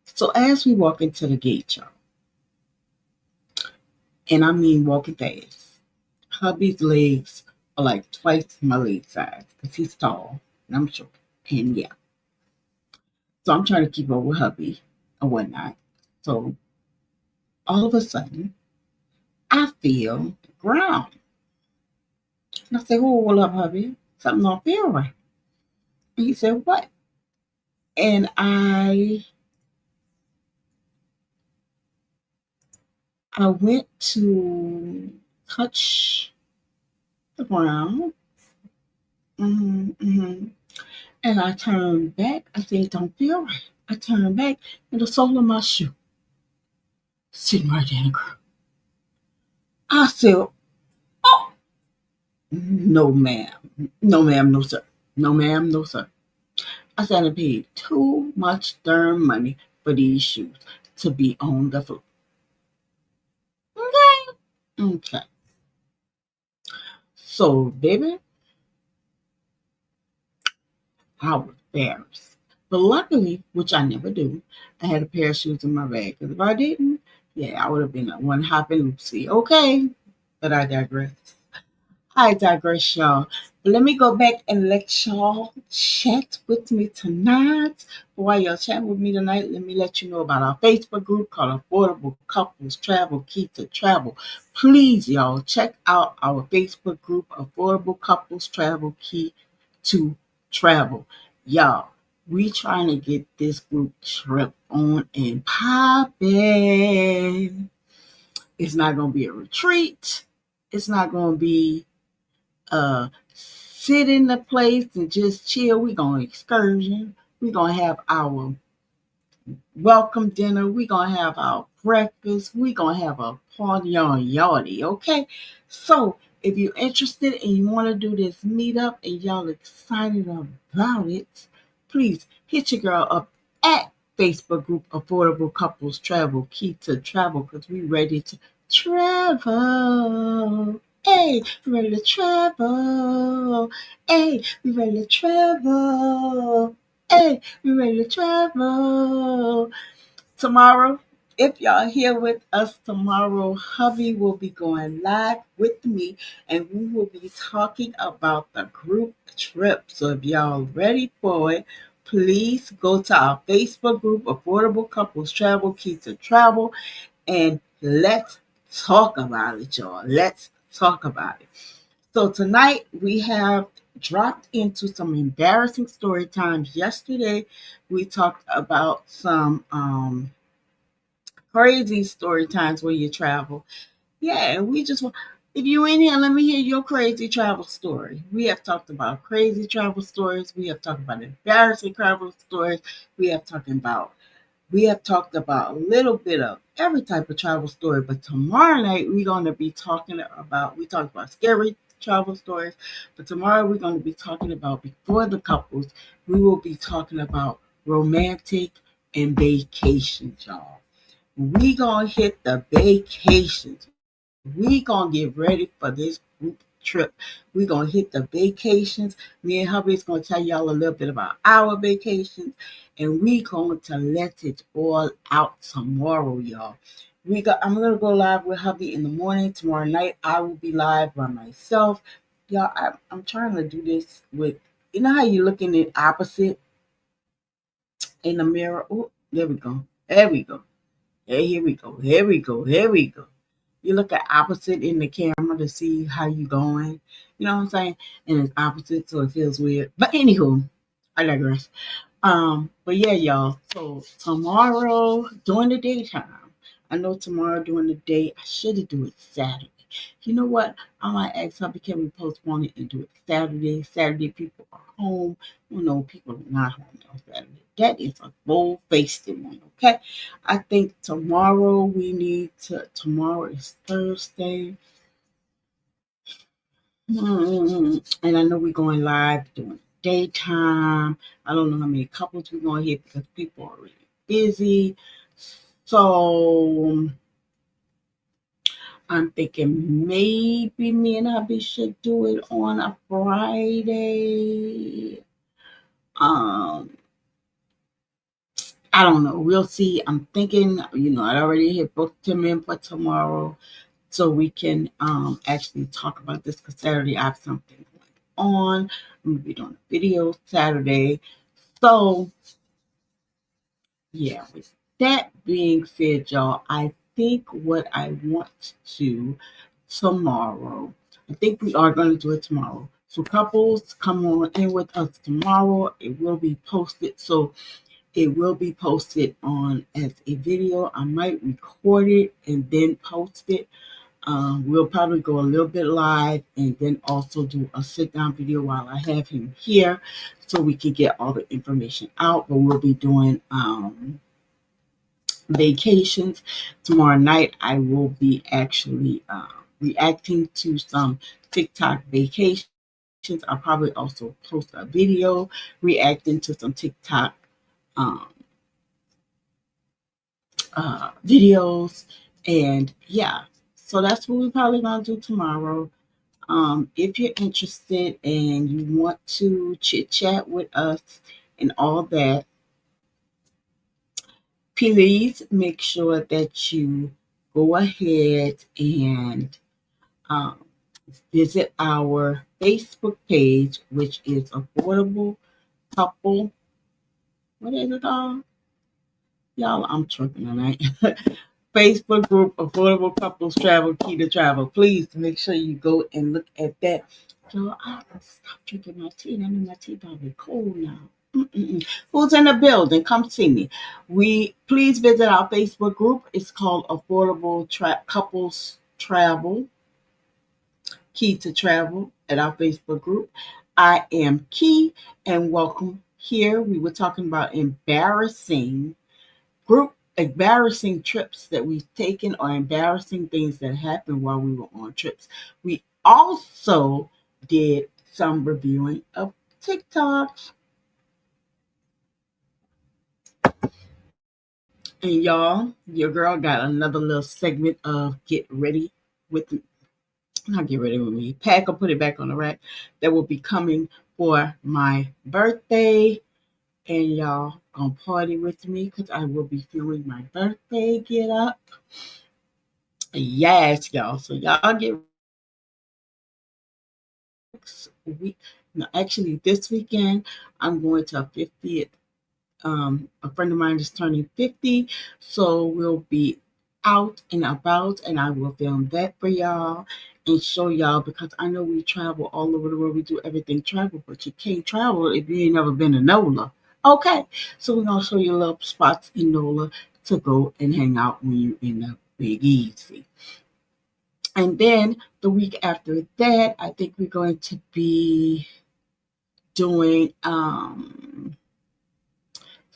So as we walk into the gate, y'all, and I mean walking fast, hubby's legs are like twice my leg size because he's tall and I'm short. And yeah. So I'm trying to keep up with hubby and whatnot. So all of a sudden I feel the ground. And I say, oh, what up, hubby? Something don't feel right. And he said, what? And I went to touch the ground, hmm and I turned back. I said, it don't feel right. I turned back, and the sole of my shoe sitting right there in the ground. I said, oh, no, ma'am. No, ma'am, no, sir. No, ma'am, no, sir. I said, I paid too much darn money for these shoes to be on the floor. Okay. Okay. So, baby, I was embarrassed. But luckily, which I never do, I had a pair of shoes in my bag. Because if I didn't, yeah, I would have been a one hopping oopsie. Okay. But I digress. I digress, y'all. But let me go back and let y'all chat with me tonight. While y'all chat with me tonight, let me let you know about our Facebook group called Affordable Couples Travel Key to Travel. Please, y'all, check out our Facebook group, Affordable Couples Travel Key to Travel. Y'all, we trying to get this group trip on and popping. It's not gonna be a retreat. It's not gonna be sit in the place and just chill. We're gonna excursion. We're gonna have our welcome dinner. We're gonna have our breakfast. We're gonna have a party on Yardy, okay? So if you're interested and you want to do this meetup and y'all excited about it, please hit your girl up at Facebook group Affordable Couples Travel, Key to Travel, because we ready to travel. Hey, we ready to travel. Hey, we ready to travel. Hey, we ready to travel. Tomorrow, if y'all here with us tomorrow, hubby will be going live with me and we will be talking about the group trip. So if y'all ready for it, please go to our Facebook group, Affordable Couples Travel, Key to Travel, and let's talk about it, y'all. Let's talk about it. So tonight we have dropped into some embarrassing story times. Yesterday we talked about some crazy story times where you travel. Yeah, and we just want if you in here, let me hear your crazy travel story. We have talked about crazy travel stories. We have talked about embarrassing travel stories. We have talking about we have talked about a little bit of every type of travel story, but tomorrow night we're going to be talking about, we talked about scary travel stories, but tomorrow we're going to be talking about, before the couples, we will be talking about romantic and vacations, y'all. We going to hit the vacations. We going to get ready for this group trip. We going to hit the vacations. Me and hubby is going to tell y'all a little bit about our vacations, and we going to let it all out tomorrow, y'all. I'm gonna go live with hubby in the morning. Tomorrow night I will be live by myself. Y'all, I'm trying to do this with, you know how you looking at opposite in the mirror. Oh, there we go. There we go. Hey, here we go. Here we go. Here we go. You look at opposite in the camera to see how you going. You know what I'm saying? And it's opposite, so it feels weird. But anywho, I digress. But yeah, y'all. So tomorrow during the daytime, I know tomorrow during the day I should do it Saturday. You know what? I might ask her, can we postpone it and do it Saturday? Saturday people are home. You know, people are not home on Saturday. That is a bold faced one, okay? I think tomorrow we need to. Tomorrow is Thursday. And I know we're going live during daytime. I don't know how many couples we're going to hit because people are really busy. So I'm thinking maybe me and hubby should do it on a Friday. I don't know. We'll see. I'm thinking, I already had booked him in for tomorrow so we can actually talk about this because Saturday I have something going on. I'm going to be doing a video Saturday. So, yeah, with that being said, y'all, I think what I want to tomorrow, I think we are going to do it tomorrow. So, couples, come on in with us tomorrow. It will be posted. So, it will be posted on as a video. I might record it and then post it. We'll probably go a little bit live and then also do a sit down video while I have him here so we can get all the information out. But we'll be doing vacations. Tomorrow night, I will be actually reacting to some TikTok vacations. I'll probably also post a video reacting to some TikTok um, videos. And yeah, so that's what we're probably going to do tomorrow. If you're interested and you want to chit chat with us and all that, please make sure that you go ahead and um, visit our Facebook page, which is Affordable Couple. What is it called? Y'all, I'm tripping tonight. Facebook group Affordable Couples Travel, Key to Travel. Please make sure you go and look at that. Y'all, I stop drinking my tea. I know my tea probably cold now. Who's in the building? Come see me. We please visit our Facebook group. It's called Affordable Couples Travel. Key to Travel at our Facebook group. I am Key, and welcome here. We were talking about embarrassing trips that we've taken or embarrassing things that happened while we were on trips. We also did some reviewing of TikToks. And y'all, your girl got another little segment of Get Ready with Me. Not Get Ready with Me. Pack or put it back on the rack. That will be coming for my birthday. And y'all gonna party with me because I will be filming my birthday get up. Yes, y'all. So y'all get week. No, actually, this weekend I'm going to a 50th. A friend of mine is turning 50, so we'll be out and about, and I will film that for y'all and show y'all because I know we travel all over the world. We do everything travel, but you can't travel if you ain't never been to NOLA. Okay, so we're gonna show you little spots in NOLA to go and hang out when you in the Big Easy. And then the week after that, I think we're going to be doing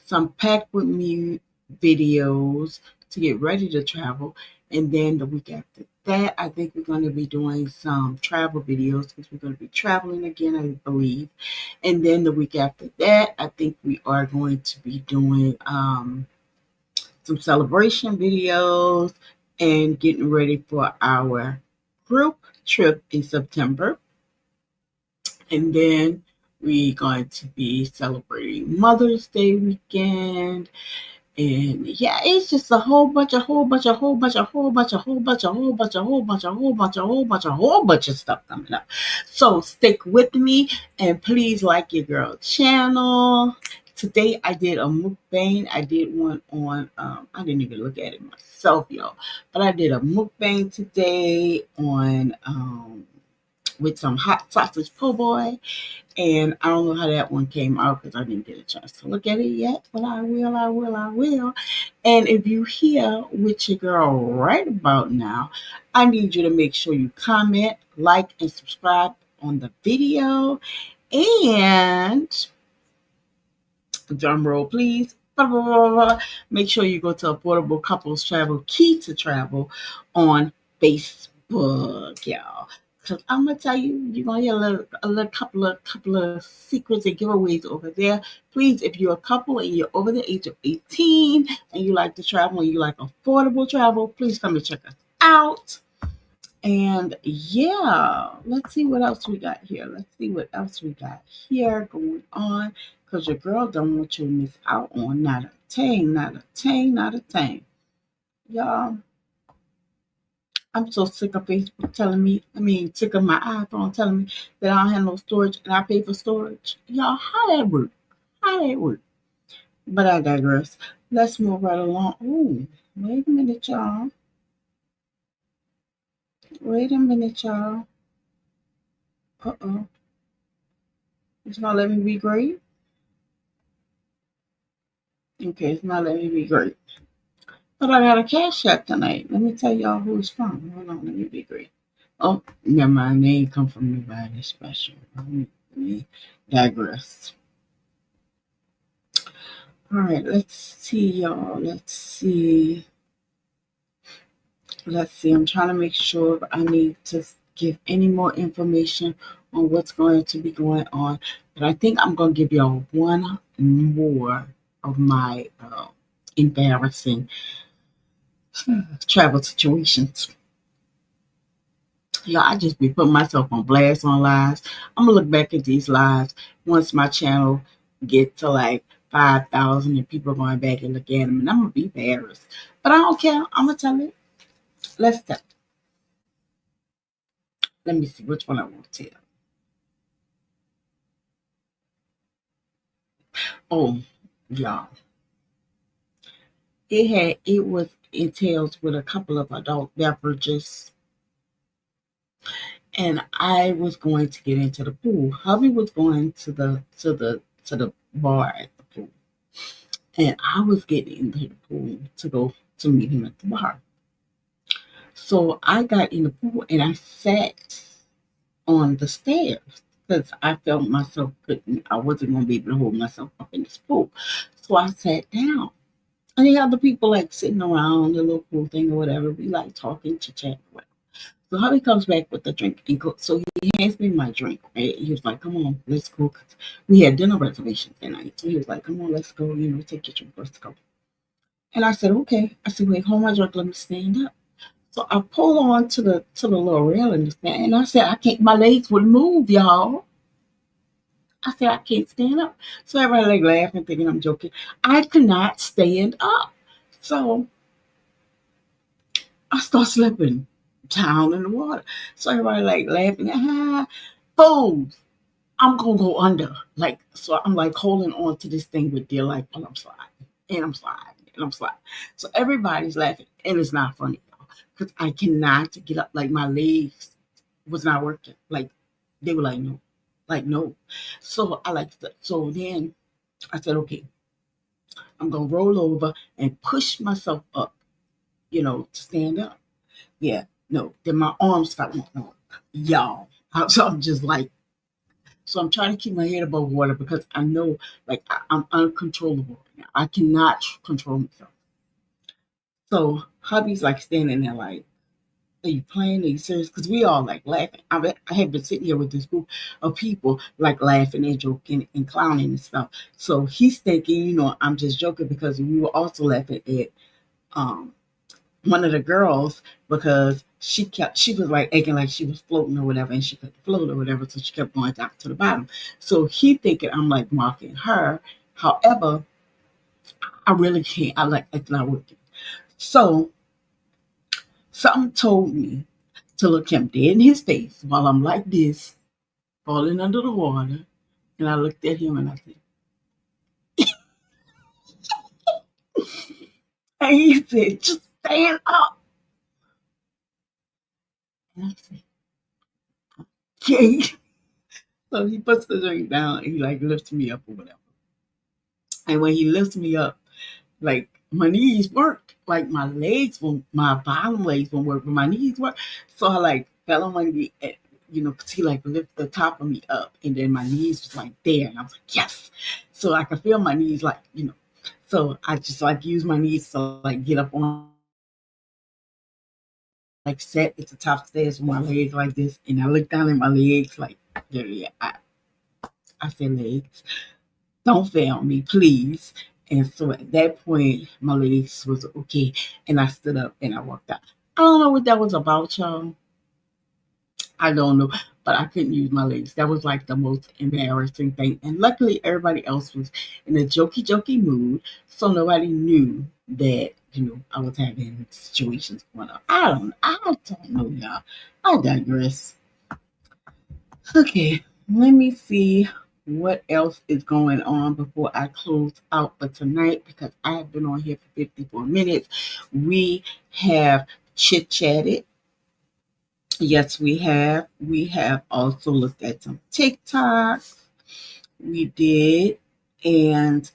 some pack with me videos to get ready to travel. And then the week after that, I think we're going to be doing some travel videos because we're going to be traveling again, I believe. And then the week after that, I think we are going to be doing some celebration videos and getting ready for our group trip in September. And then we're going to be celebrating Mother's Day weekend. And yeah, it's just a whole bunch of stuff coming up. So stick with me and please like your girl channel. Today I did a mukbang. I did one on I didn't even look at it myself, y'all. But I did a mukbang today on with some hot sausage po' boy. And I don't know how that one came out because I didn't get a chance to look at it yet, but I will. And if you hear with your girl right about now, I need you to make sure you comment, like, and subscribe on the video. And drum roll, please. Make sure you go to Affordable Couples Travel, Key to Travel on Facebook, y'all. Cause I'm gonna tell you, you're gonna hear a little couple of secrets and giveaways over there. Please, if you're a couple and you're over the age of 18 and you like to travel and you like affordable travel, please come and check us out. And yeah, let's see what else we got here. Going on. Because your girl don't want you to miss out on not a thing. Y'all, I'm so sick of Facebook sick of my iPhone telling me that I don't have no storage and I pay for storage. Y'all, how that work? But I digress. Let's move right along. Ooh, wait a minute, y'all. Uh-oh. It's not letting me be great. Okay, it's not letting me be great. But I got a cash app tonight. Let me tell y'all who it's from. Hold on, let me be great. Oh, never mind. They ain't come from nobody special. Let me digress. All right, let's see, y'all. Let's see. I'm trying to make sure if I need to give any more information on what's going to be going on. But I think I'm going to give y'all one more of my embarrassing travel situations. Yeah, I just be putting myself on blast on lives. I'm gonna look back at these lives once my channel get to like 5,000 and people are going back and look at them, and I'm gonna be embarrassed. But I don't care. I'm gonna tell it. Let's tell. Let me see which one I want to tell. Oh, y'all, it entails with a couple of adult beverages. And I was going to get into the pool. Hubby was going to the to the bar at the pool. And I was getting into the pool to go to meet him at the bar. So I got in the pool and I sat on the stairs because I felt myself couldn't, I wasn't going to be able to hold myself up in this pool. So I sat down. And the other people like sitting around the little pool thing or whatever. We like talking, chit chat, whatever. So hubby comes back with the drink and so he hands me my drink, right? He was like, "Come on, let's go." 'Cause we had dinner reservations that night. So he was like, "Come on, let's go, take your drink, let's go." And I said, "Okay." I said, "Wait, hold my drink, let me stand up." So I pulled on to the little railing and I said, "I can't, my legs wouldn't move, y'all." I said, "I can't stand up." So everybody like laughing, thinking I'm joking. I could not stand up. So I start slipping down in the water. So everybody like laughing, boom, I'm gonna go under. Like, so I'm like holding on to this thing with dear life and I'm sliding. And I'm sliding and I'm sliding. So everybody's laughing. And it's not funny, y'all. Because I cannot get up. Like my legs was not working. Like they were like, no. Like no. So so then I said, okay, I'm gonna roll over and push myself up, to stand up. Yeah, no. Then my arms fell on, y'all. So I'm just like, so I'm trying to keep my head above water because I know, like, I'm uncontrollable right now. I cannot control myself. So hubby's like standing there, like, "Are you playing? Are you serious?" Because we all like laughing. I had been sitting here with this group of people, like laughing and joking and clowning and stuff. So he's thinking, I'm just joking because we were also laughing at um one of the girls because she was like acting like she was floating or whatever and she couldn't float or whatever, so she kept going down to the bottom. So he thinking I'm like mocking her. However, I really can't. I like it's not working. So something told me to look him dead in his face while I'm like this, falling under the water. And I looked at him and I said, and he said, "Just stand up." And I said, "Okay." So he puts the drink down and he like lifts me up or whatever. And when he lifts me up, like my knees worked. Like my bottom legs won't work, but my knees work. So I like fell on my knee, because he like lifted the top of me up, and then my knees was like there, and I was like, yes. So I could feel my knees, like. So I just like use my knees to like get up on, like set at the top stairs with my legs like this, and I look down at my legs like, yeah, I said legs. Don't fail me, please. And so at that point, my legs was okay. And I stood up and I walked out. I don't know what that was about, y'all. I don't know. But I couldn't use my legs. That was like the most embarrassing thing. And luckily, everybody else was in a jokey mood. So nobody knew that, I was having situations going on. I don't know, y'all. I digress. Okay, let me see what else is going on before I close out for tonight because I have been on here for 54 minutes. We have chit chatted. Yes, we have. We have also looked at some TikToks. We did. And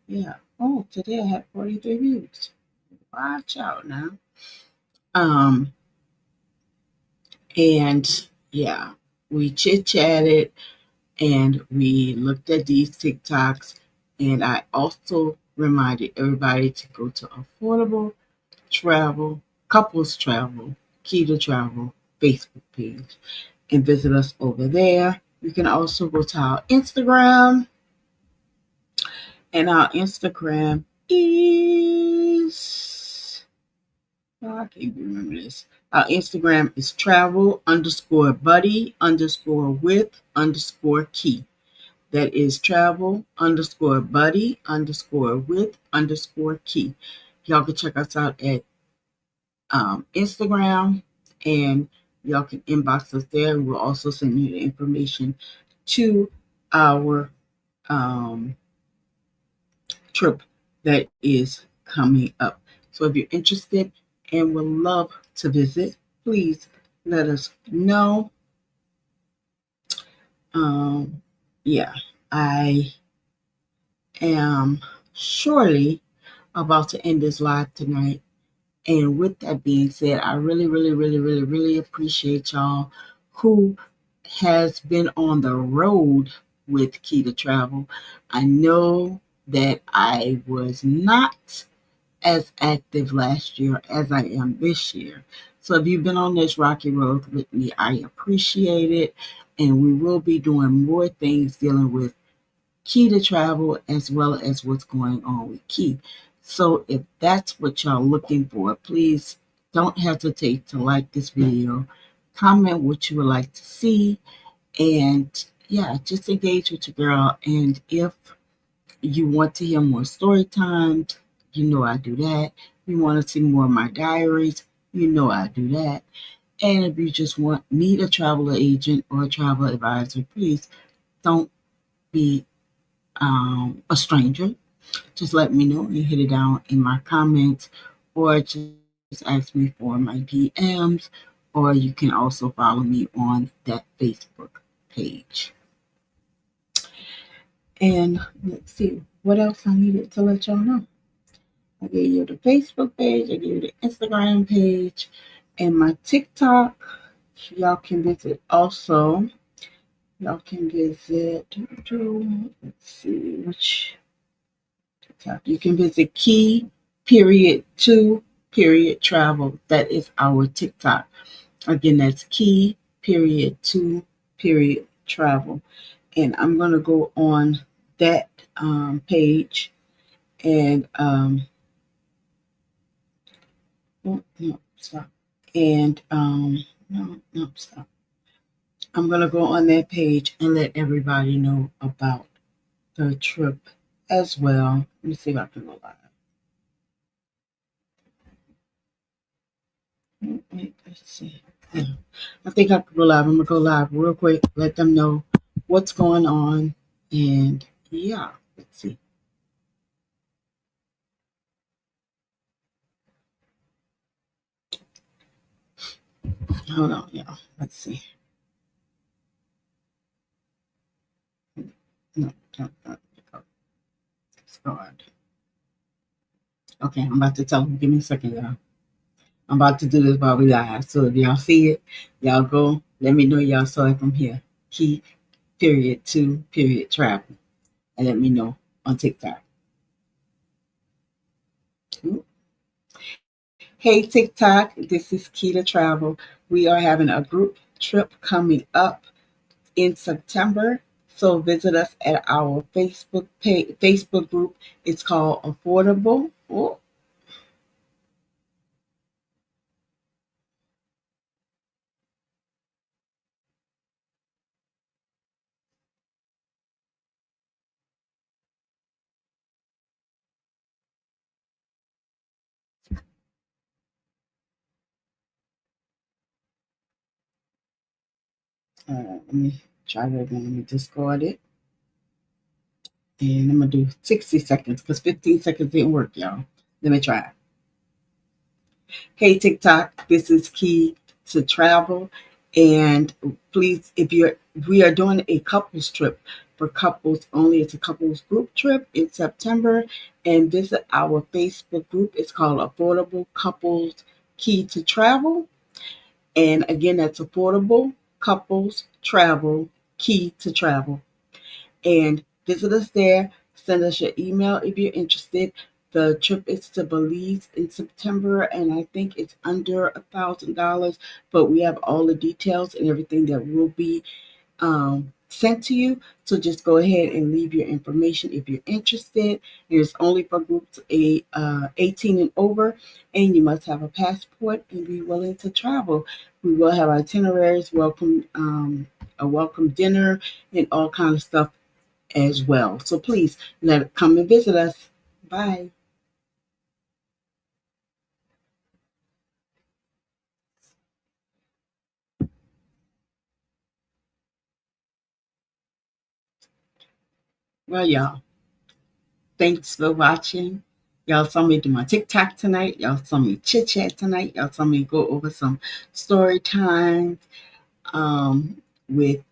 yeah. Oh, today I had 43 views. Watch out now. Um, and yeah, we chit chatted and we looked at these TikToks. And I also reminded everybody to go to Affordable Travel, Couples Travel, Key to Travel Facebook page and visit us over there. You can also go to our Instagram, and our Instagram is, oh, I can't remember this. Our Instagram is travel_buddy_with_key. That is travel_buddy_with_key. Y'all can check us out at Instagram, and y'all can inbox us there. We'll also send you the information to our trip that is coming up. So if you're interested and would love to visit, please let us know. Yeah. I am surely about to end this live tonight. And with that being said, I really, really, really, really, really appreciate y'all who has been on the road with Key to Travel. I know that I was not as active last year as I am this year. So if you've been on this rocky road with me, I appreciate it. And we will be doing more things dealing with Key to Travel as well as what's going on with Key. So if that's what y'all looking for, please don't hesitate to like this video, comment what you would like to see, and yeah, just engage with your girl. And if you want to hear more story times, you know I do that. You want to see more of my diaries, you know I do that. And if you just need a travel agent or a travel advisor, please don't be a stranger. Just let me know and hit it down in my comments, or just ask me for my DMs, or you can also follow me on that Facebook page. And let's see what else I needed to let y'all know. I gave you the Facebook page, I gave you the Instagram page, and my TikTok. Y'all can visit also. Y'all can visit. Let's see which TikTok. You can visit Key period 2 period travel. That is our TikTok. Again, that's Key period 2 period travel. And I'm gonna go on that page and no, stop. And no, stop. I'm gonna go on that page and let everybody know about the trip as well. Let me see if I can go live. Let's see. Yeah. I think I can go live. I'm gonna go live real quick, let them know what's going on, and yeah, let's see. Hold on, y'all. Let's see. No, no. It's hard. Okay, I'm about to tell them. Give me a second, y'all. I'm about to do this while we live. So if y'all see it, y'all go. Let me know y'all saw it from here. Key period 2 period travel. And let me know on TikTok. Hey TikTok, this is Key to Travel. We are having a group trip coming up in September. So visit us at our Facebook group. It's called Affordable. Oh, let me try that again. Let me discard it. And I'm going to do 60 seconds because 15 seconds didn't work, y'all. Let me try. Hey TikTok, this is Key to Travel. And please, we are doing a couples trip for couples only. It's a couples group trip in September. And visit our Facebook group. It's called Affordable Couples Key to Travel. And again, that's Affordable Couples Travel Key to Travel. And visit us there. Send us your email if you're interested. The trip is to Belize in September, and I think it's under $1,000. But we have all the details and everything that will be sent to you. So just go ahead and leave your information if you're interested. It's only for groups 18 and over, and you must have a passport and be willing to travel. We will have itineraries, a welcome dinner, and all kinds of stuff as well. So please come and visit us. Bye. Well, y'all, thanks for watching. Y'all saw me do my TikTok tonight. Y'all saw me chit chat tonight. Y'all saw me go over some story times with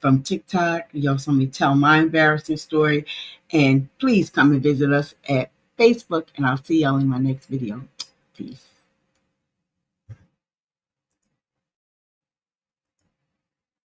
from TikTok. Y'all saw me tell my embarrassing story. And please come and visit us at Facebook, and I'll see y'all in my next video. Peace.